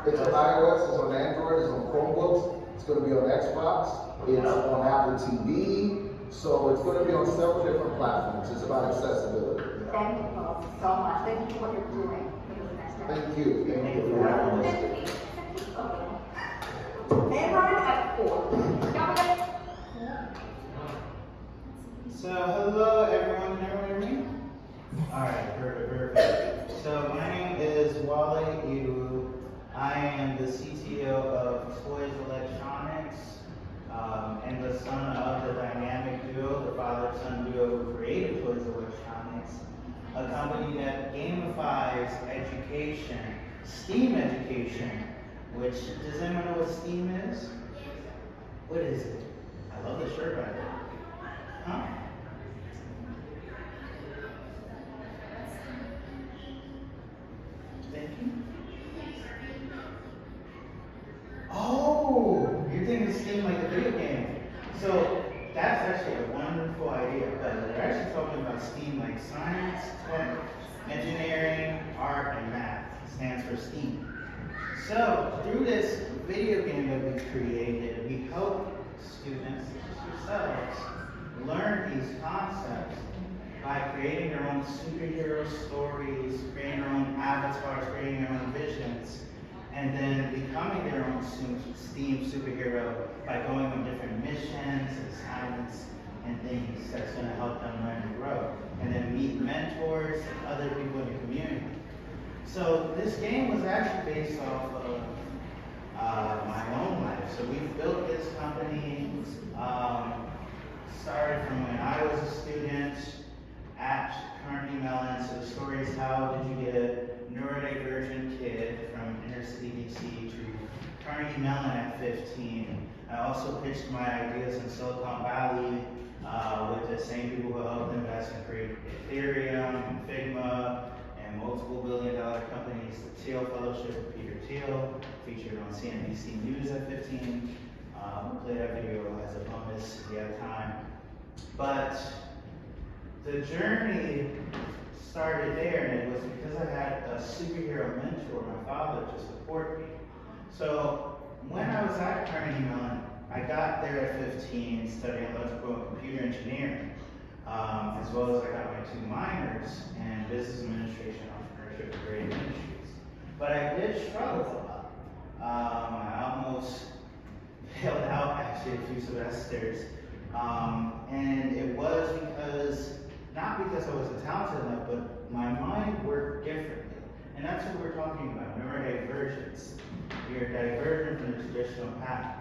It's on iOS, it's on Android, it's on Chromebooks, it's going to be on Xbox, it's on Apple TV, so it's going to be on several different platforms. It's about accessibility. Thank you both so much. Thank you for what you're doing. Thank you. Thank you for having us. And running at 4. So, hello everyone, can everyone hear me? Alright, perfect. So, my name is Wale Idowu. I am the CTO of Toyz Electronics, and the son of the dynamic duo, the father-son duo who created Toyz Electronics, a company that gamifies education, STEAM education, which, does anyone know what STEAM is? What is it? I love the shirt right there. Huh? Thank you. Oh, you're thinking STEAM like a video game. So that's actually a wonderful idea, but they're actually talking about STEAM like science, tech, engineering, art, and math. It stands for STEAM. So through this video game that we created, we help students, yourselves, learn these concepts by creating their own superhero stories, creating their own avatars, creating their own visions, and then becoming their own STEAM superhero by going on different missions, assignments, and things that's going to help them learn and grow. And then meet mentors and other people in the community. So this game was actually based off of my own life. So we built this company, started from when I was a student at Carnegie Mellon. So the story is, how did you get a neurodivergent kid from inner city DC to Carnegie Mellon at 15? I also pitched my ideas in Silicon Valley with the same people who helped invest and create Ethereum and Figma and multiple billion-dollar companies. The Thiel Fellowship with Peter Thiel, featured on CNBC News at 15. Play that video as a bonus if you have time. But the journey started there, and it was because I had a superhero mentor, my father, to support me. So when I was at Carnegie Mellon, I got there at 15 studying electrical and computer engineering, as well as I got my 2 minors in business administration, entrepreneurship, and creative industries. But I did struggle a lot. I almost failed out actually a few semesters. And it was because, not because I wasn't talented enough, but my mind worked differently. And that's what we're talking about, neurodivergence. You're divergent from the traditional path.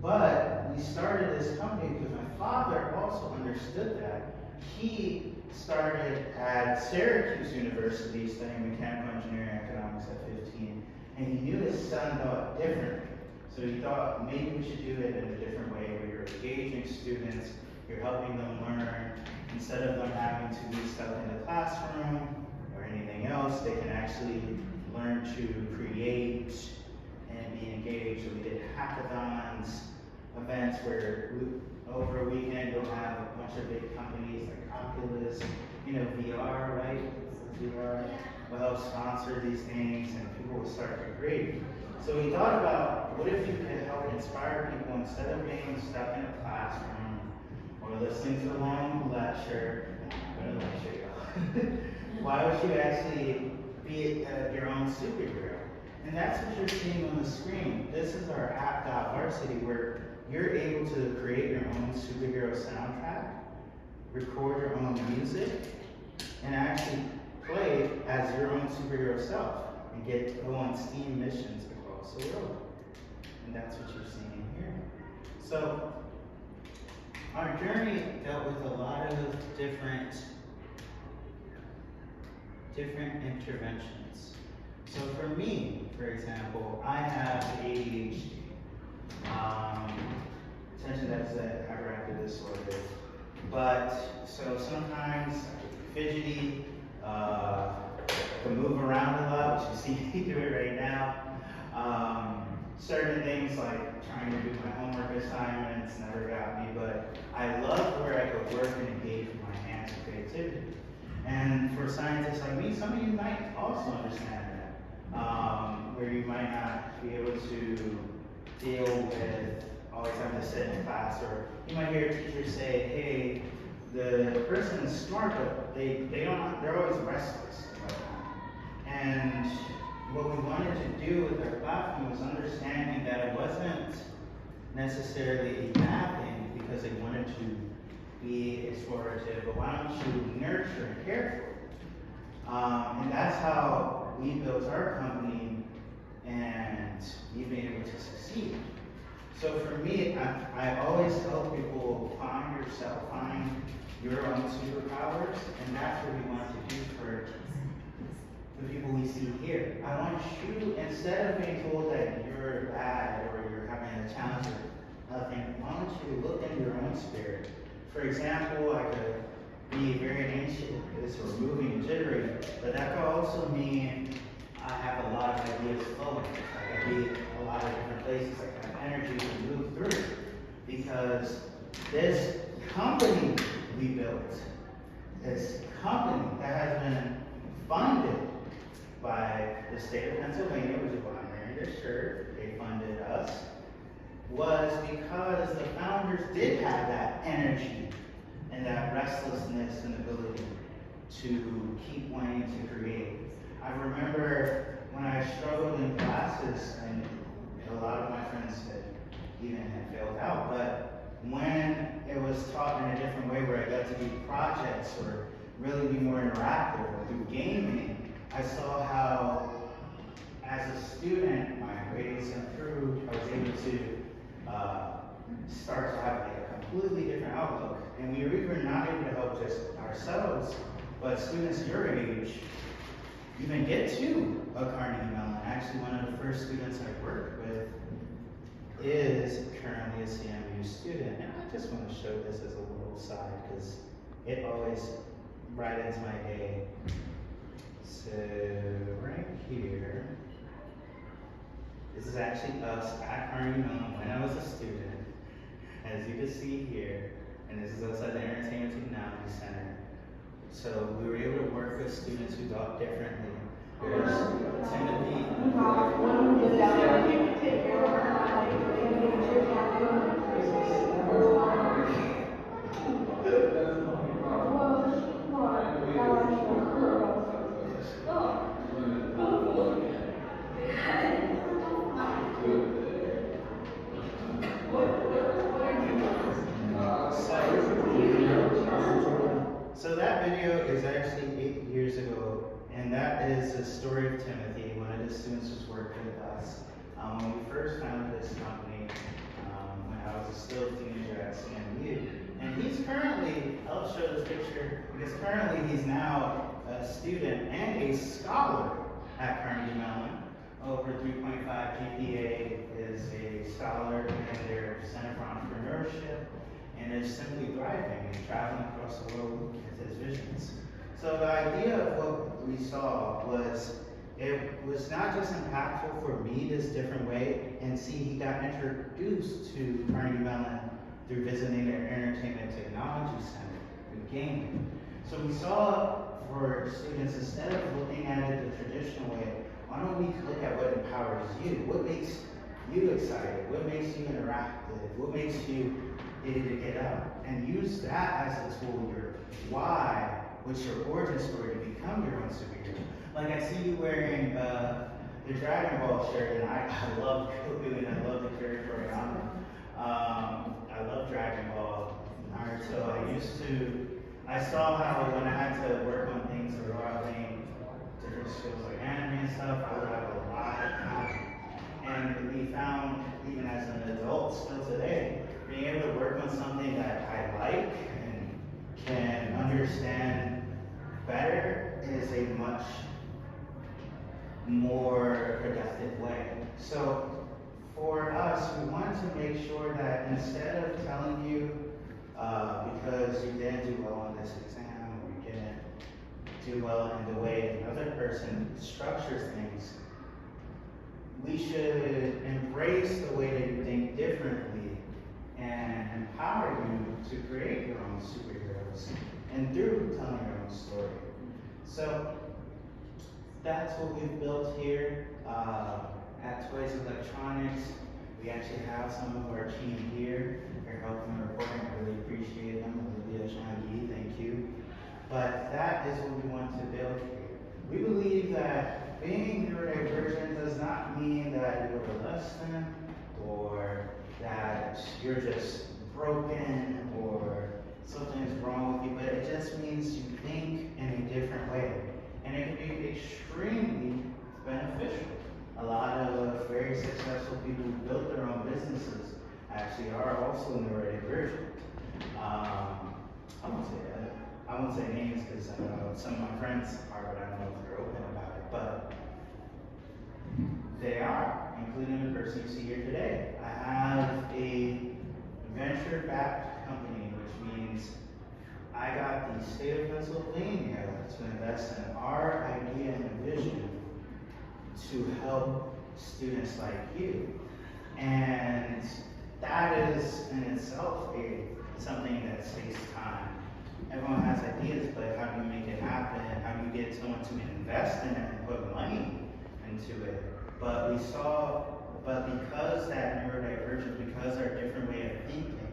But we started this company because my father also understood that. He started at Syracuse University studying mechanical engineering economics at 15, and he knew his son thought differently. So he thought maybe we should do it in a different way, where you're engaging students, you're helping them learn. Instead of them having to be stuck in the classroom or anything else, they can actually learn to create and be engaged. So we did hackathons, events where over a weekend you'll have a bunch of big companies like Oculus, VR, right? VR will help sponsor these things, and people will start to create. So we thought about, what if you could help inspire people instead of being stuck in a classroom or listening to a long lecture? Why would you actually be your own superhero? And that's what you're seeing on the screen. This is our app.varsity, where you're able to create your own superhero soundtrack, record your own music, and actually play as your own superhero self and go on STEAM missions across the world. And that's what you're seeing here. So our journey dealt with a lot of different interventions. So for me, for example, I have ADHD, attention deficit hyperactive disorder. But so sometimes I get fidgety, I can move around a lot, which you see me do it right now. Certain things like trying to do my homework assignments never got me, but I love where I could work and engage with my hands and creativity. And for scientists like me, some of you might also understand that, where you might not be able to deal with always having to sit in class, or you might hear teachers say, hey, the person is smart, but they're always restless. And what we wanted to do with our platform was understanding that it wasn't necessarily a bad thing because they wanted to be explorative, but why don't you nurture and care for it? And that's how we built our company, and we've been able to succeed. So for me, I always tell people, find yourself, find your own superpowers, and that's what we want to do for the people we see here. I want you, instead of being told that you're bad or you're having a challenge or nothing, why don't you look into your own spirit? For example, I could be very anxious or moving and jittery, but that could also mean I have a lot of ideas flowing. I could be a lot of different places. I have energy to move through. Because this company we built, this company that has been funded by the state of Pennsylvania, which is why I'm wearing this shirt, they funded us, was because the founders did have that energy and that restlessness and ability to keep wanting to create. I remember when I struggled in classes, and a lot of my friends had failed out, but when it was taught in a different way where I got to do projects or really be more interactive or through gaming, I saw how, as a student, my grades improved. I was able to start to have like a completely different outlook. And we were not able to help just ourselves, but students your age even get to a Carnegie Mellon. Actually, one of the first students I worked with is currently a CMU student. And I just want to show this as a little side because it always brightens my day. So right here, this is actually us at Carnegie Mellon when I was a student. As you can see here, and this is us at the Entertainment Technology Center. So we were able to work with students who thought differently. There's Timothy. So that video is actually 8 years ago, and that is the story of Timothy, one of the students who's worked with us. When we first founded this company, when I was still a teenager at CMU, and he's currently, I'll show this picture, because currently he's now a student and a scholar at Carnegie Mellon. Over 3.5 GPA, is a scholar in their Center for Entrepreneurship, and is simply thriving and traveling across the world with his visions. So the idea of what we saw was, it was not just impactful for me this different way, and see he got introduced to Carnegie Mellon through visiting their Entertainment Technology Center through gaming. So we saw for students, instead of looking at it the traditional way, why don't we look at what empowers you? What makes you excited? What makes you interactive? What makes you ready to get up? And use that as a tool, your why, what's your origin story to become your own superhero. Like I see you wearing the Dragon Ball shirt, and I love Goku and I love the character Oriana. I love Dragon Ball, Naruto. I saw how when I had to work on things or learning different skills like anime and stuff, I would have a lot of time. And we found, even as an adult still today, being able to work on something that I like and can understand better is a much more productive way. So for us, we wanted to make sure that instead of telling you because you didn't do well on this exam or you didn't do well in the way another person structures things, we should embrace the way that you think differently and empower you to create your own superheroes and through telling your own story. So that's what we've built here Electronics. We actually have some of our team here. They're helping the reporting. I really appreciate them. Olivia, Shangi, thank you. But that is what we want to build here. We believe that being neurodivergent does not mean that you're less than, or that you're just broken, or something is wrong with you, but it just means you think in a different way. And it can be extremely beneficial. A lot of very successful people who built their own businesses actually are also neurodivergent. I won't say names because I know some of my friends are, but I don't know if they're open about it. But they are, including the person you see here today. I have a venture-backed company, which means I got the state of Pennsylvania to invest in our idea and vision to help students like you. And that is in itself something that takes time. Everyone has ideas, but how do you make it happen? How do you get someone to invest in it and put money into it? But because that neurodivergence, because our different way of thinking,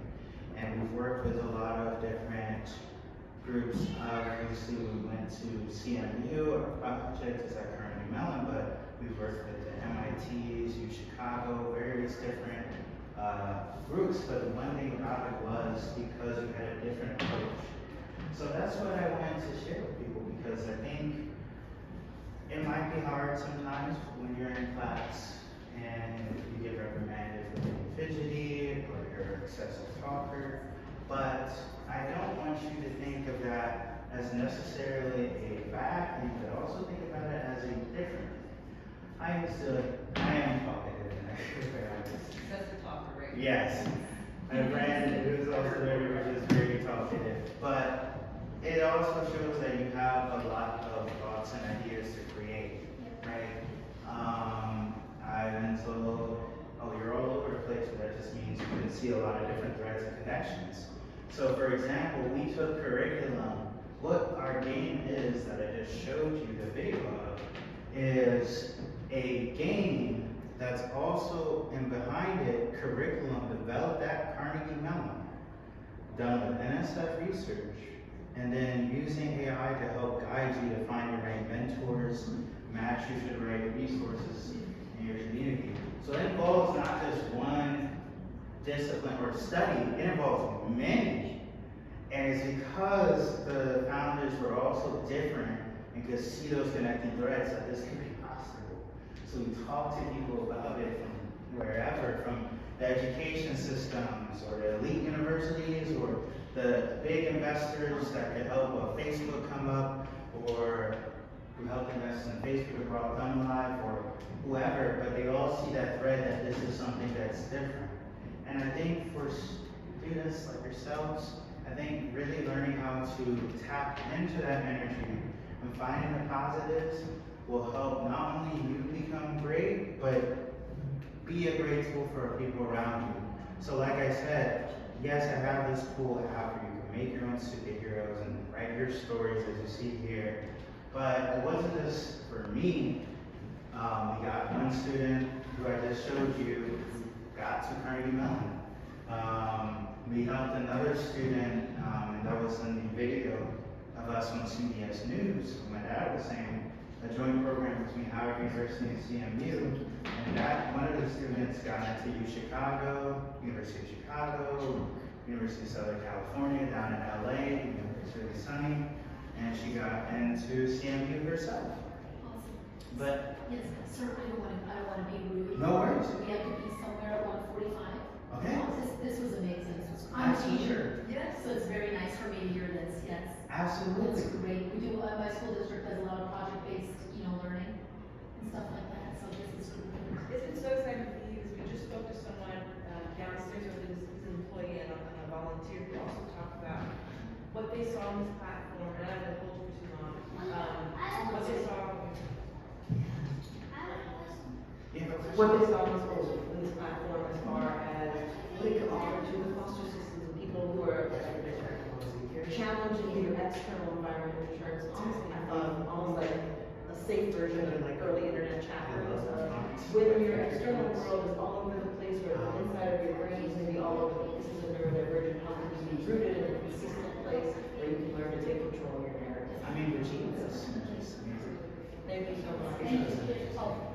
and we've worked with a lot of different groups. Obviously, we went to CMU, our project is at Carnegie Mellon, but we've worked with the MITs, U Chicago, various different groups. But the one thing about it was because we had a different approach. So that's what I wanted to share with people, because I think it might be hard sometimes when you're in class and you get reprimanded for being fidgety or you're an excessive talker. But I don't want you to think of that as necessarily a bad thing, but also think about it as a different thing. I am talkative and extroverted. That's the talker, right? Yes. My friend who's also very, is very talkative. But it also shows that you have a lot of thoughts and ideas to create, right? I've been told, oh, you're all over the place, but that just means you can see a lot of different threads and connections. So for example, we took curriculum. What our game is that I just showed you the video of is a game that's also, and behind it, curriculum developed at Carnegie Mellon, done with NSF research, and then using AI to help guide you to find the right mentors, match you to the right resources in your community. So it involves not just one discipline or study, it involves many. And it's because the founders were also different and could see those connecting threads that this could be possible. So we talked to people about it from wherever, from the education systems or the elite universities or the big investors that could help Facebook come up, or who helped invest in Facebook and brought them live, or whoever, but they all see that thread that this is something that's different. And I think for students like yourselves, I think really learning how to tap into that energy and finding the positives will help not only you become great, but be a great tool for people around you. So like I said, yes, I have this cool app where you can make your own superheroes and write your stories as you see here. But it wasn't just for me. We got one student who I just showed you who got to Carnegie Mellon. We helped another student, and that was in the video of us on CBS News. My dad was saying a joint program between Howard University and CMU, and that one of the students got into U Chicago, University of Chicago, University of Southern California, down in LA, it's really sunny, and she got into CMU herself. Awesome. But Yes, sir, I don't want to be rude. No worries. We have to be somewhere at 1:45. Okay. This was amazing. This was I'm great. sure. Yes, so it's very nice for me to hear this, yes. Absolutely. That's great. We do, my school district does a lot of project-based, learning and stuff like that, so this is really good. It's been so exciting for me because we just spoke to someone downstairs with his employee and a volunteer who also talked about what they saw on this platform, and I don't hold you for too long. What they saw. Yeah, What they saw on this platform as far as what it could offer to the foster systems and people who are challenging your external environment in terms of almost like a safe version of like early internet chat rooms. when your external world is all over the place, where the inside of your brain is maybe all over the place, this is a neurodivergent, how can you be rooted in a consistent place where you can learn to take control of your narrative? I mean, the genius. Thank you so much. Thank you. Oh,